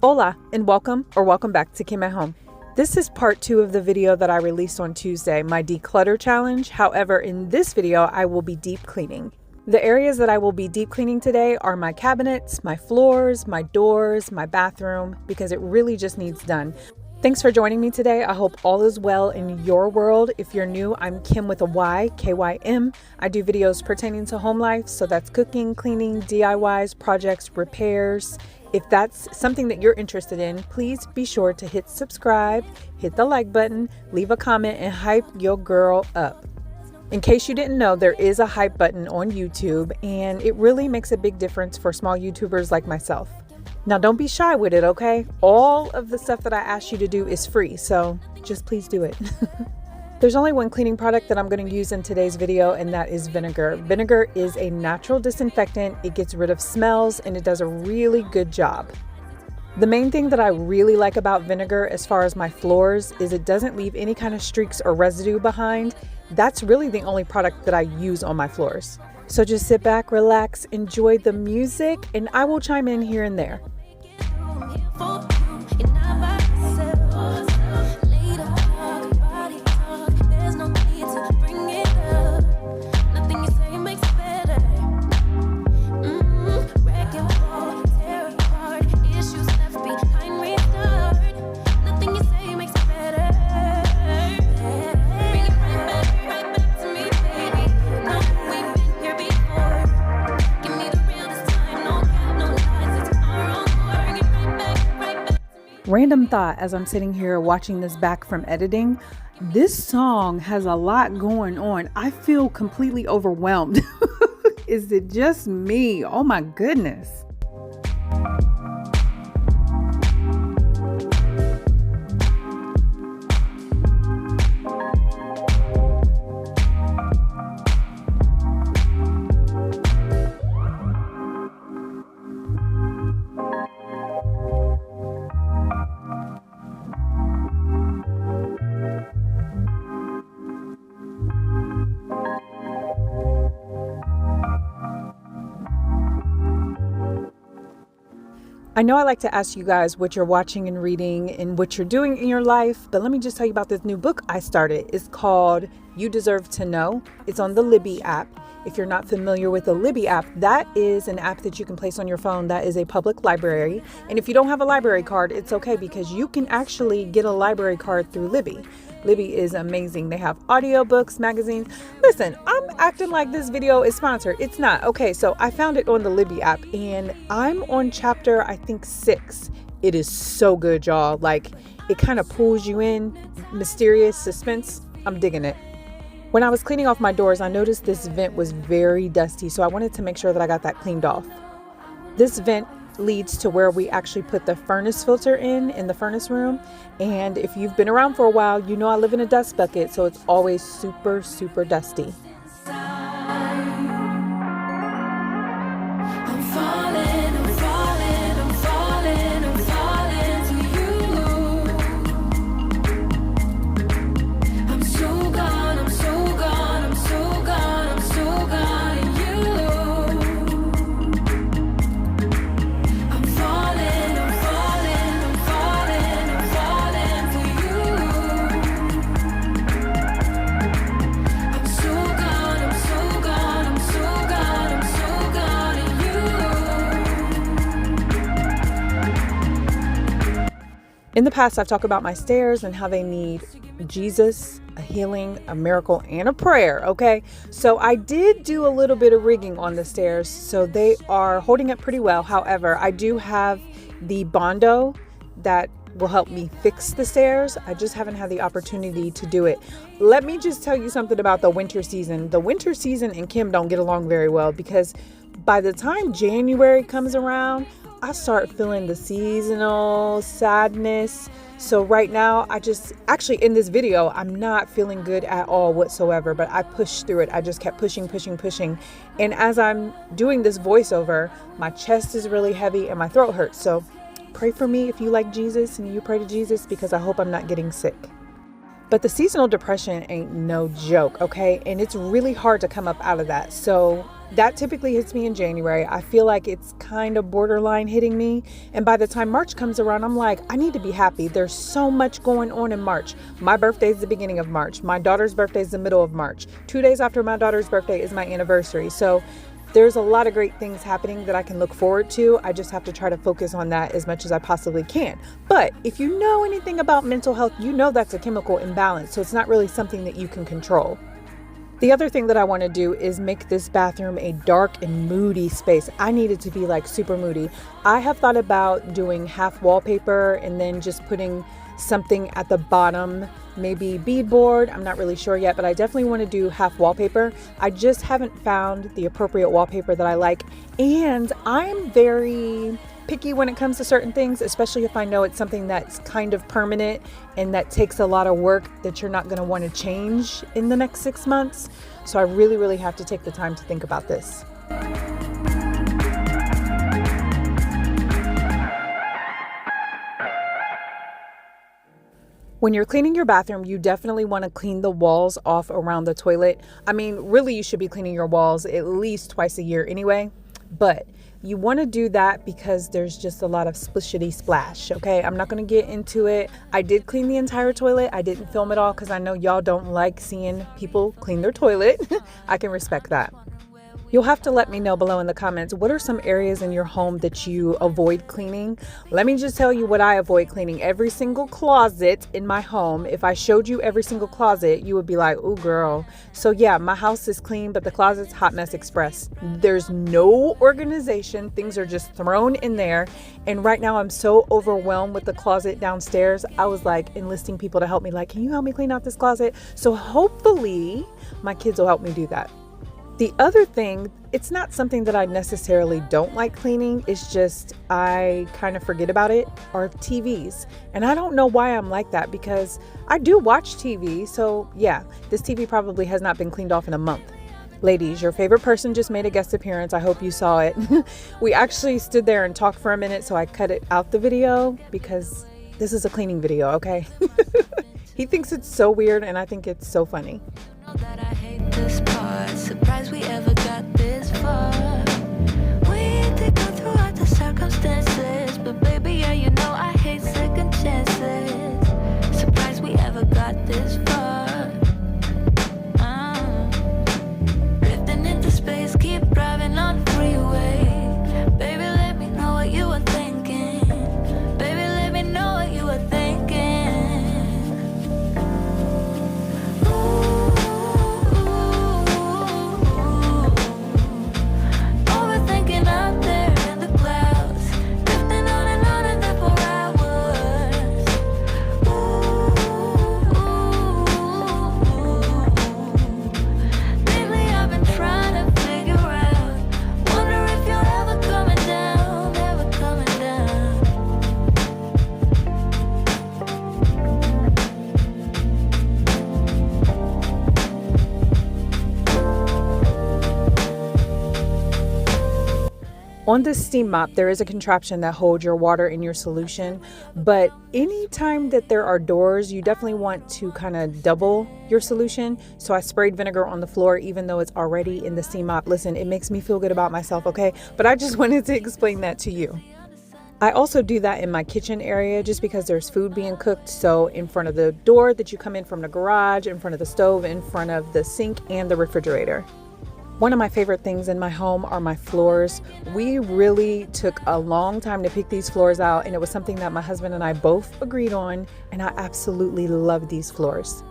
Hola and welcome back to Kim at Home. This is part 2 of the video that I released on Tuesday, my declutter challenge. However, in this video, I will be deep cleaning. The areas that I will be deep cleaning today are my cabinets, my floors, my doors, my bathroom, because it really just needs done. Thanks for joining me today. I hope all is well in your world. If you're new, I'm Kim with a Y, K-Y-M. I do videos pertaining to home life, so that's cooking, cleaning, DIYs, projects, repairs. If that's something that you're interested in, please be sure to hit subscribe, hit the like button, leave a comment, and hype your girl up. In case you didn't know, there is a hype button on YouTube, and it really makes a big difference for small YouTubers like myself. Now, don't be shy with it, okay? All of the stuff that I asked you to do is free, so just please do it. There's only one cleaning product that I'm going to use in today's video, and that is vinegar. Vinegar is a natural disinfectant. It gets rid of smells, and it does a really good job. The main thing that I really like about vinegar as far as my floors is it doesn't leave any kind of streaks or residue behind. That's really the only product that I use on my floors. So just sit back, relax, enjoy the music, and I will chime in here and there. Random thought as I'm sitting here watching this back from editing, this song has a lot going on. I feel completely overwhelmed. Is it just me? Oh my goodness. I know I like to ask you guys what you're watching and reading and what you're doing in your life, but let me just tell you about this new book I started. It's called You Deserve to Know. It's on the Libby app. If you're not familiar with the Libby app, that is an app that you can place on your phone that is a public library. And if you don't have a library card, it's okay because you can actually get a library card through Libby. Libby is amazing. They have audiobooks, magazines. Listen, I'm acting like this video is sponsored. It's not. Okay, so I found it on the Libby app and I'm on chapter, I think 6. It is so good, y'all. Like, it kind of pulls you in. Mysterious suspense. I'm digging it. When I was cleaning off my doors, I noticed this vent was very dusty, so I wanted to make sure that I got that cleaned off. This vent leads to where we actually put the furnace filter in the furnace room. And if you've been around for a while, you know I live in a dust bucket, so it's always super, super dusty. In the past, I've talked about my stairs and how they need Jesus, a healing, a miracle, and a prayer, okay? So I did do a little bit of rigging on the stairs, so they are holding up pretty well. However, I do have the Bondo that will help me fix the stairs. I just haven't had the opportunity to do it. Let me just tell you something about the winter season. The winter season and Kim don't get along very well because by the time January comes around, I start feeling the seasonal sadness. So right now, actually in this video, I'm not feeling good at all whatsoever, but I pushed through it. I just kept pushing. And as I'm doing this voiceover, my chest is really heavy and my throat hurts. So pray for me if you like Jesus and you pray to Jesus, because I hope I'm not getting sick. But the seasonal depression ain't no joke, okay? And it's really hard to come up out of that. So That typically hits me in January. I feel like it's kind of borderline hitting me. And by the time March comes around, I'm like, I need to be happy. There's so much going on in March. My birthday is the beginning of March. My daughter's birthday is the middle of March. 2 days after my daughter's birthday is my anniversary. So there's a lot of great things happening that I can look forward to. I just have to try to focus on that as much as I possibly can. But if you know anything about mental health, you know that's a chemical imbalance. So it's not really something that you can control. The other thing that I want to do is make this bathroom a dark and moody space. I need it to be like super moody. I have thought about doing half wallpaper and then just putting something at the bottom, maybe beadboard. I'm not really sure yet, but I definitely want to do half wallpaper. I just haven't found the appropriate wallpaper that I like. And I'm very picky when it comes to certain things, especially if I know it's something that's kind of permanent and that takes a lot of work that you're not going to want to change in the next 6 months. So I really, really have to take the time to think about this. When you're cleaning your bathroom, you definitely want to clean the walls off around the toilet. I mean, really, you should be cleaning your walls at least twice a year anyway, but you want to do that because there's just a lot of splishity splash. Okay, I'm not going to get into it. I did clean the entire toilet. I didn't film it all because I know y'all don't like seeing people clean their toilet. I can respect that. You'll have to let me know below in the comments, what are some areas in your home that you avoid cleaning? Let me just tell you what I avoid cleaning. Every single closet in my home. If I showed you every single closet, you would be like, ooh, girl. So yeah, my house is clean, but the closet's hot mess express. There's no organization. Things are just thrown in there. And right now I'm so overwhelmed with the closet downstairs. I was like enlisting people to help me, like, can you help me clean out this closet? So hopefully my kids will help me do that. The other thing, it's not something that I necessarily don't like cleaning. It's just I kind of forget about it, are TVs. And I don't know why I'm like that because I do watch TV. So yeah, this TV probably has not been cleaned off in a month. Ladies, your favorite person just made a guest appearance. I hope you saw it. We actually stood there and talked for a minute, so I cut it out the video because this is a cleaning video, okay? He thinks it's so weird and I think it's so funny. That I hate this part. Surprised we ever got this far. We did go through all the circumstances, but baby, yeah, you know I hate second chances. Surprised we ever got this far. Drifting into space, keep driving on freeway. Baby, let me know what you were thinking. Baby, let me know what you were thinking. On this steam mop, there is a contraption that holds your water in your solution, but anytime that there are doors, you definitely want to kind of double your solution. So I sprayed vinegar on the floor, even though it's already in the steam mop. Listen, it makes me feel good about myself, okay? But I just wanted to explain that to you. I also do that in my kitchen area just because there's food being cooked. So in front of the door that you come in from the garage, in front of the stove, in front of the sink and the refrigerator. One of my favorite things in my home are my floors. We really took a long time to pick these floors out, and it was something that my husband and I both agreed on, and I absolutely love these floors.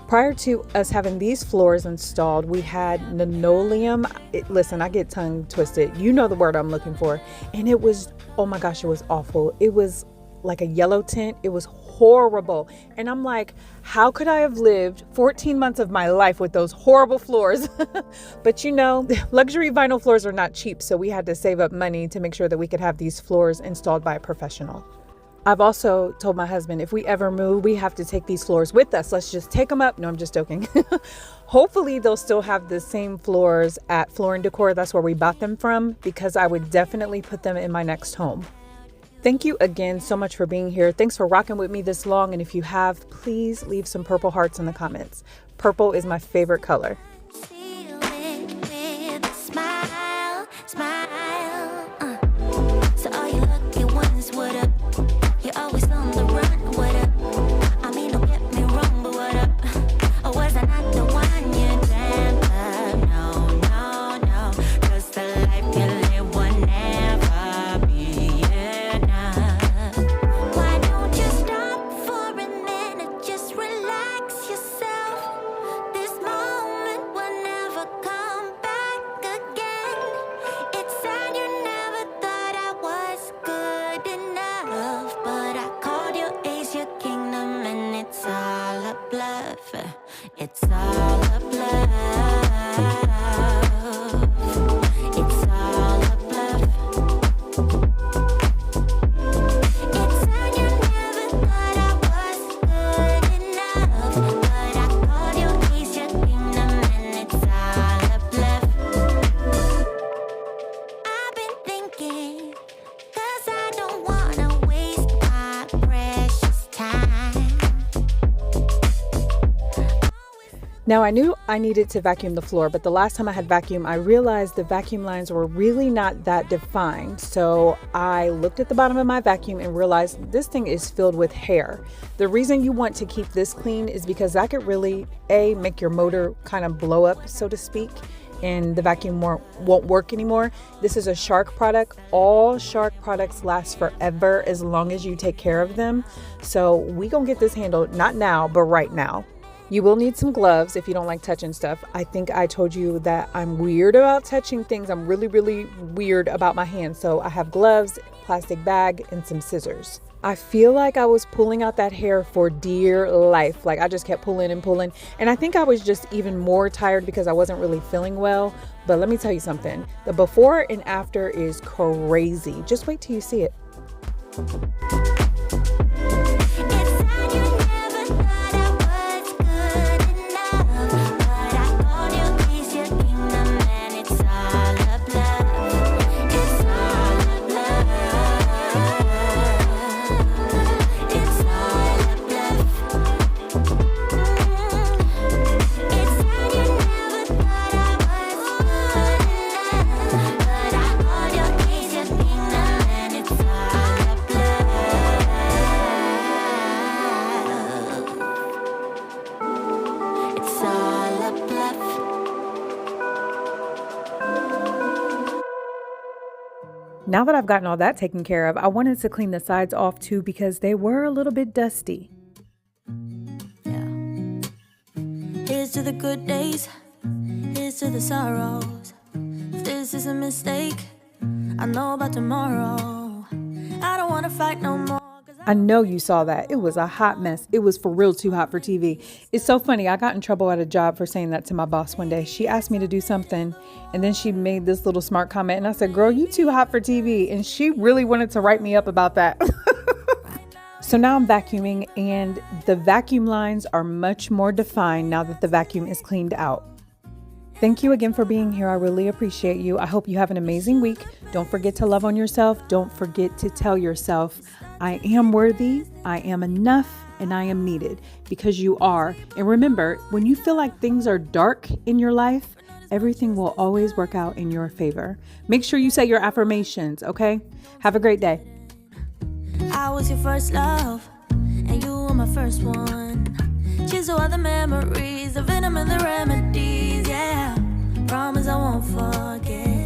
Prior to us having these floors installed, we had linoleum. Listen, I get tongue twisted. You know the word I'm looking for. And it was, oh my gosh, it was awful. It was like a yellow tint. It was horrible. And I'm like, how could I have lived 14 months of my life with those horrible floors? But you know, luxury vinyl floors are not cheap. So we had to save up money to make sure that we could have these floors installed by a professional. I've also told my husband, if we ever move, we have to take these floors with us. Let's just take them up. No, I'm just joking. Hopefully they'll still have the same floors at Floor & Decor. That's where we bought them from, because I would definitely put them in my next home. Thank you again so much for being here. Thanks for rocking with me this long. And if you have, please leave some purple hearts in the comments. Purple is my favorite color. See you with a smile. Now, I knew I needed to vacuum the floor, but the last time I had vacuumed, I realized the vacuum lines were really not that defined. So I looked at the bottom of my vacuum and realized this thing is filled with hair. The reason you want to keep this clean is because that could really, make your motor kind of blow up, so to speak, and the vacuum won't work anymore. This is a Shark product. All Shark products last forever as long as you take care of them. So we gonna get this handled, not now, but right now. You will need some gloves if you don't like touching stuff. I think I told you that I'm weird about touching things. I'm really, really weird about my hands. So I have gloves, plastic bag, and some scissors. I feel like I was pulling out that hair for dear life. Like I just kept pulling and pulling. And I think I was just even more tired because I wasn't really feeling well. But let me tell you something. The before and after is crazy. Just wait till you see it. Now that I've gotten all that taken care of, I wanted to clean the sides off too because they were a little bit dusty. Yeah. Here's to the good days, here's to the sorrows. If this is a mistake, I know about tomorrow. I don't want to fight no more. I know you saw that. It was a hot mess. It was for real too hot for TV. It's so funny. I got in trouble at a job for saying that to my boss one day. She asked me to do something and then she made this little smart comment and I said, girl, you too hot for TV. And she really wanted to write me up about that. So now I'm vacuuming and the vacuum lines are much more defined now that the vacuum is cleaned out. Thank you again for being here. I really appreciate you. I hope you have an amazing week. Don't forget to love on yourself. Don't forget to tell yourself, I am worthy, I am enough, and I am needed, because you are. And remember, when you feel like things are dark in your life, everything will always work out in your favor. Make sure you say your affirmations, okay? Have a great day. I was your first love, and you were my first one. Cheers to all the memories, the venom and the remedies, yeah. Promise I won't forget.